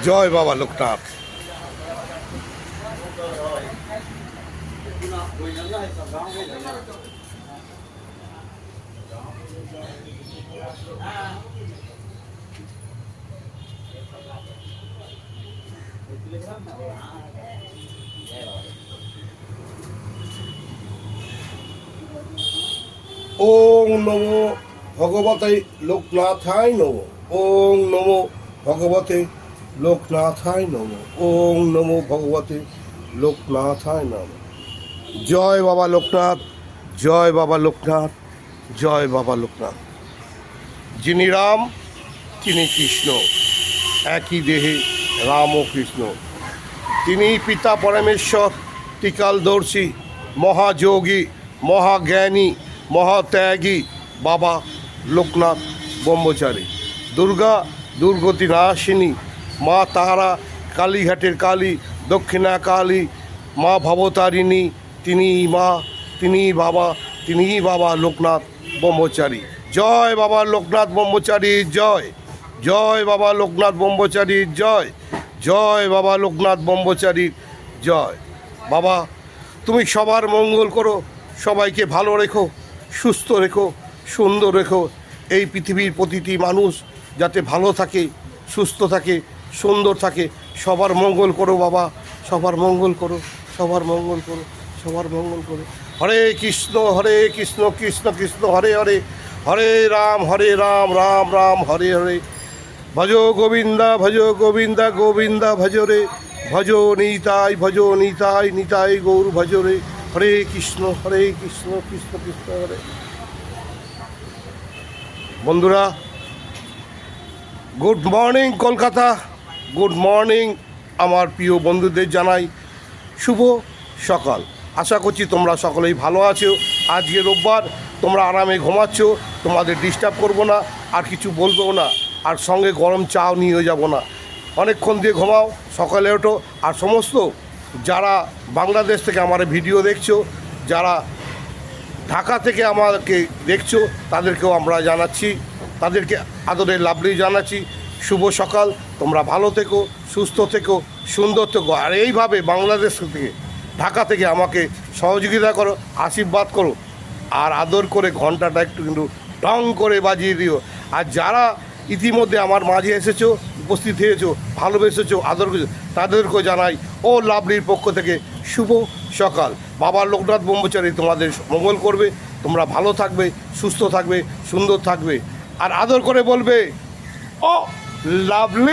জয় বাবা লোকনাথ। ওং নমো ভগবতে লোকনাথায় নমো। ওং নমো ভগবতে লোকনাথায় নমো। ওং নমো ভগবতে লোকনাথায় নমো। জয় বাবা লোকনাথ, জয় বাবা লোকনাথ, জয় বাবা লোকনাথ। যিনি রাম তিনি কৃষ্ণ, একই দেহে রাম ও কৃষ্ণ। তিনি পিতা পরমেশ্বর, ত্রিকালদর্শী, মহাযোগী, মহাজ্ঞানী, মহাত্যাগী বাবা লোকনাথ ব্রহ্মচারী। দুর্গা দুর্গতি নাশিনী, মা তারা কালীঘাটের কালী, দক্ষিণা কালী, মা ভবতারিণী, তিনিই মা, তিনিই বাবা, তিনিই বাবা লোকনাথ ব্রহ্মচারী। জয় বাবা লোকনাথ ব্রহ্মচারী জয়, জয় বাবা লোকনাথ ব্রহ্মচারী জয়, জয় বাবা লোকনাথ ব্রহ্মচারী জয়। বাবা তুমি সবার মঙ্গল করো, সবাইকে ভালো রেখো, সুস্থ রেখো, সুন্দর রেখো। এই পৃথিবীর প্রতিটি মানুষ যাতে ভালো থাকে, সুস্থ থাকে, সুন্দর থাকে। সবার মঙ্গল করো বাবা, সবার মঙ্গল করো, সবার মঙ্গল করো, সবার মঙ্গল করো। হরে কৃষ্ণ কৃষ্ণ কৃষ্ণ হরে হরে, হরে রাম রাম রাম হরে হরে। ভজ গোবিন্দা গোবিন্দা ভজ রে, ভজ নিতাই নিতাই গৌর ভজ রে। হরে কৃষ্ণ কৃষ্ণ কৃষ্ণ হরে। বন্ধুরা, good morning Kolkata, good morning আমার প্রিয় বন্ধুদের জানাই শুভ সকাল। আশা করছি তোমরা সকলেই ভালো আছো। আজকে রোববার, তোমরা আরামে ঘুমাচ্ছ, তোমাদের ডিস্টার্ব করবো না, আর কিছু বলবো না, আর সঙ্গে গরম চাও নিয়ে যাব না। অনেকক্ষণ দিয়ে ঘুমাও, সকালে ওঠো। আর সমস্ত যারা বাংলাদেশ থেকে আমার ভিডিও দেখছো, যারা ঢাকা থেকে আমাকে দেখছো, তাদেরকেও আমরা জানাচ্ছি, তাদেরকে আদরের লাভলি জানাচ্ছি শুভ সকাল। তোমরা ভালো থেকো, সুস্থ থেকো, সুন্দর থেকো। আর এইভাবে বাংলাদেশ থেকে, ঢাকা থেকে আমাকে সহযোগিতা করো, আশীর্বাদ করো, আর আদর করে ঘন্টাটা একটু কিন্তু টং করে বাজিয়ে দিও। আর যারা ইতিমধ্যে আমার মাঝে এসেছো, উপস্থিত হয়েছো, ভালোবেসেছো, আদর করেছো, তাদেরকেও জানাই ও লাভলির পক্ষ থেকে শুভ সকাল। বাবা লোকনাথ ব্রহ্মচারী তোমাদের মঙ্গল করবে, তোমরা ভালো থাকবে, সুস্থ থাকবে, সুন্দর থাকবে, আর আদর করে বলবে ও লাভলি।